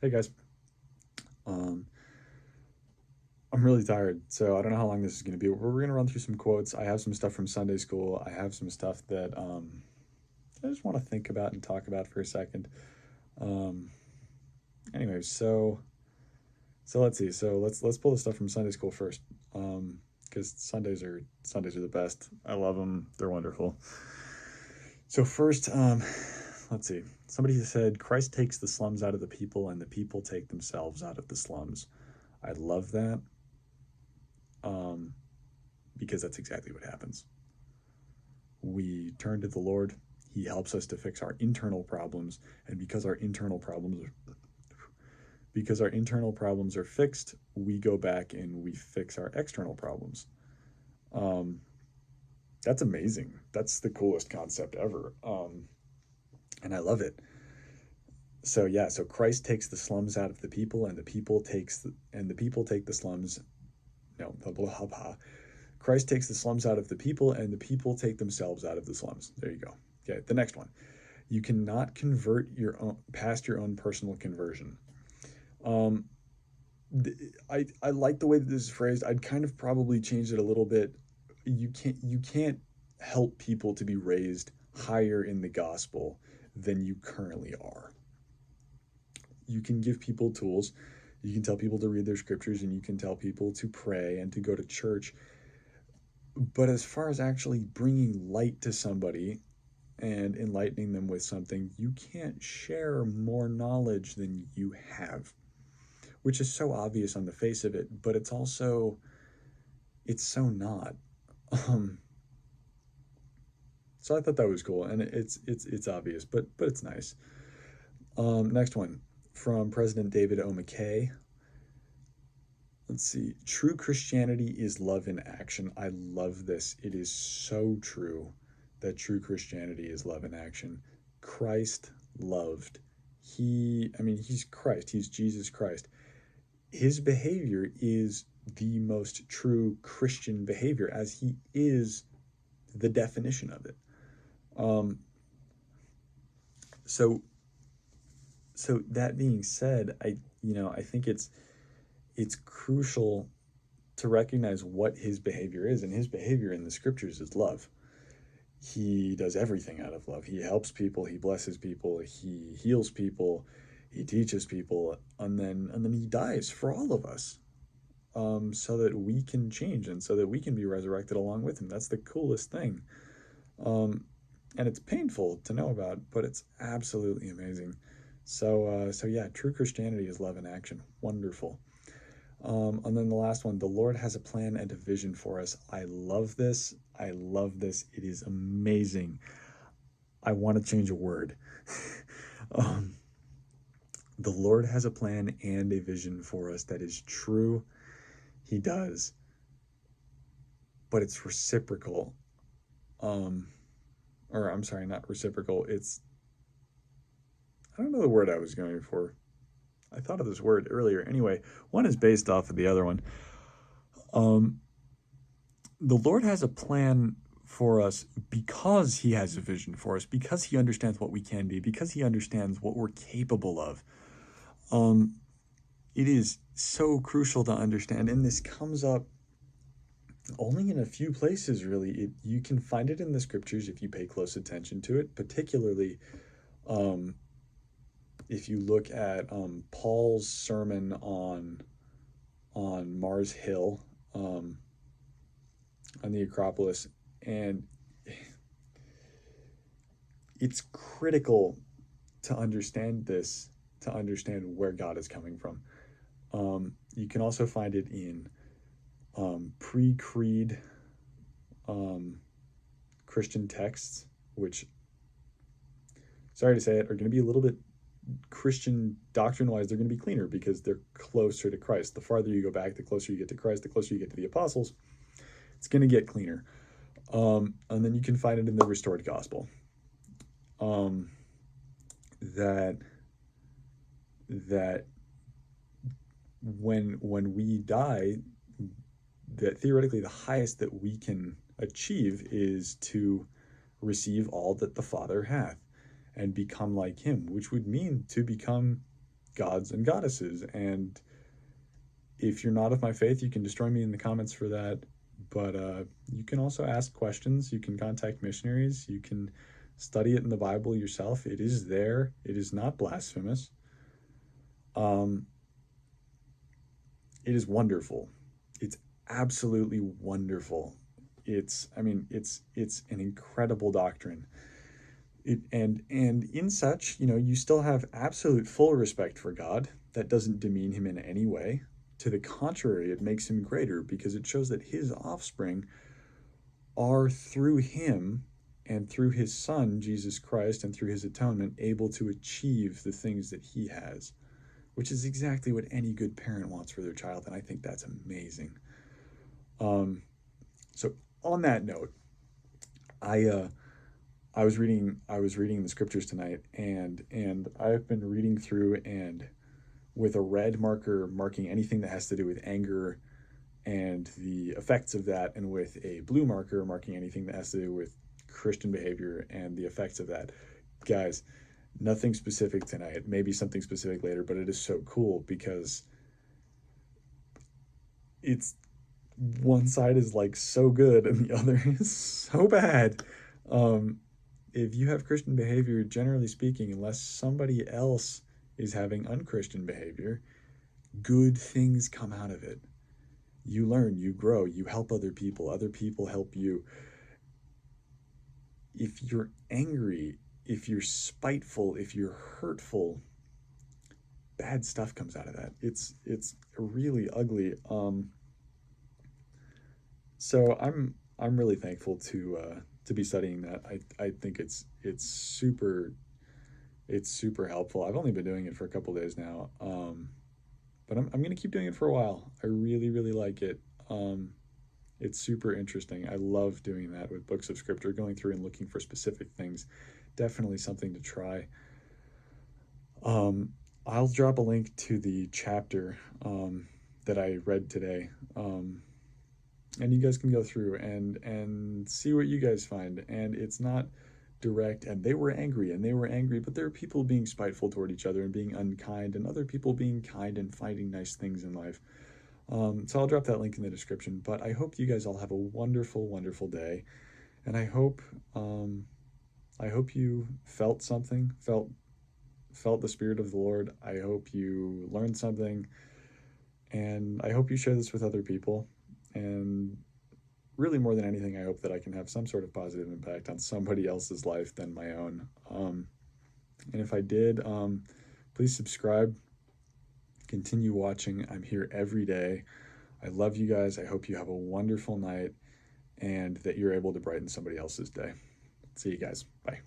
Hey guys. Um, I'm really tired, so I don't know how long this is going to be. We're going to run through some quotes. I have some stuff from Sunday school. I have some stuff that I just want to think about and talk about for a second. Um, anyway, so let's see. So let's pull the stuff from Sunday school first, because Sundays are the best. I love them. They're wonderful. So first, let's see. Somebody said Christ takes the slums out of the people, and the people take themselves out of the slums. I love that. Um, because that's exactly what happens. We turn to the Lord. He helps us to fix our internal problems, and because our internal problems are fixed, we go back and we fix our external problems. Um, that's amazing. That's the coolest concept ever, and I love it. So yeah, so Christ takes the slums out of the people, and the people take the slums. No, blah blah blah. Christ takes the slums out of the people, and the people take themselves out of the slums. There you go. Okay, the next one. You cannot convert your own past your own personal conversion. Um, I like the way that this is phrased. I'd kind of probably change it a little bit. You can't help people to be raised higher in the gospel than you currently are. You can give people tools. You can tell people to read their scriptures, and you can tell people to pray and to go to church. But as far as actually bringing light to somebody and enlightening them with something, you can't share more knowledge than you have, which is so obvious on the face of it, but it's so not. Um, so I thought that was cool, and it's obvious, but it's nice. Next one from President David O. McKay. Let's see. True Christianity is love in action. I love this. It is so true that true Christianity is love in action. Christ loved. He's Christ. He's Jesus Christ. His behavior is the most true Christian behavior, as he is the definition of it. Um, so, so that being said, I think it's crucial to recognize what his behavior is, and his behavior in the scriptures is love. He does everything out of love. He helps people, he blesses people, he heals people, he teaches people, and then he dies for all of us, so that we can change and so that we can be resurrected along with him. That's the coolest thing. Um, and it's painful to know about, but it's absolutely amazing. So yeah, true Christianity is love in action. Wonderful. And then the last one, the Lord has a plan and a vision for us. I love this. I love this. It is amazing. I want to change a word. um, the Lord has a plan and a vision for us. That is true. He does. But it's reciprocal. Or I'm sorry, not reciprocal. I don't know the word I was going for. I thought of this word earlier. Anyway, one is based off of the other one. Um, the Lord has a plan for us because he has a vision for us, because he understands what we can be, because he understands what we're capable of. Um, it is so crucial to understand, and this comes up only in a few places, really. You can find it in the scriptures if you pay close attention to it, particularly um, if you look at Paul's sermon on Mars Hill, um, on the Acropolis, and it's critical to understand this, to understand where God is coming from. You can also find it in pre-creed Christian texts, which, sorry to say it, are going to be a little bit Christian doctrine-wise. They're going to be cleaner because they're closer to Christ. The farther you go back, the closer you get to Christ, the closer you get to the apostles. It's going to get cleaner. And then you can find it in the restored gospel. That that when we die, that theoretically the highest that we can achieve is to receive all that the Father hath and become like him, which would mean to become gods and goddesses. And if you're not of my faith, you can destroy me in the comments for that. But you can also ask questions. You can contact missionaries. You can study it in the Bible yourself. It is there. It is not blasphemous. Um, it is wonderful. It's absolutely wonderful. I mean, it's an incredible doctrine. And in such, you still have absolute full respect for God. That doesn't demean him in any way. To the contrary, it makes him greater because it shows that his offspring are through him and through his son, Jesus Christ, and through his atonement, able to achieve the things that he has, which is exactly what any good parent wants for their child. And I think that's amazing. So on that note, I I was reading the scriptures tonight, and I've been reading through, and with a red marker marking anything that has to do with anger and the effects of that, and with a blue marker marking anything that has to do with Christian behavior and the effects of that. Guys, nothing specific tonight, maybe something specific later, but it is so cool because it's one side is like so good and the other is so bad. Um, if you have Christian behavior, generally speaking, unless somebody else is having unchristian behavior, good things come out of it. You learn, you grow, you help other people help you. If you're angry, if you're spiteful, if you're hurtful, bad stuff comes out of that. It's really ugly. So I'm really thankful to be studying that. I think it's super helpful. I've only been doing it for a couple days now, but I'm gonna keep doing it for a while. I really like it. It's super interesting. I love doing that with books of scripture, going through and looking for specific things. Definitely something to try. Um, I'll drop a link to the chapter that I read today. And you guys can go through and see what you guys find. And it's not direct, and they were angry, but there are people being spiteful toward each other and being unkind, and other people being kind and finding nice things in life. So I'll drop that link in the description. But I hope you guys all have a wonderful day, and I hope you felt something, felt the Spirit of the Lord. I hope you learned something, and I hope you share this with other people. And really, more than anything, I hope that I can have some sort of positive impact on somebody else's life than my own. And if I did, please subscribe, continue watching. I'm here every day. I love you guys. I hope you have a wonderful night and that you're able to brighten somebody else's day. See you guys. Bye.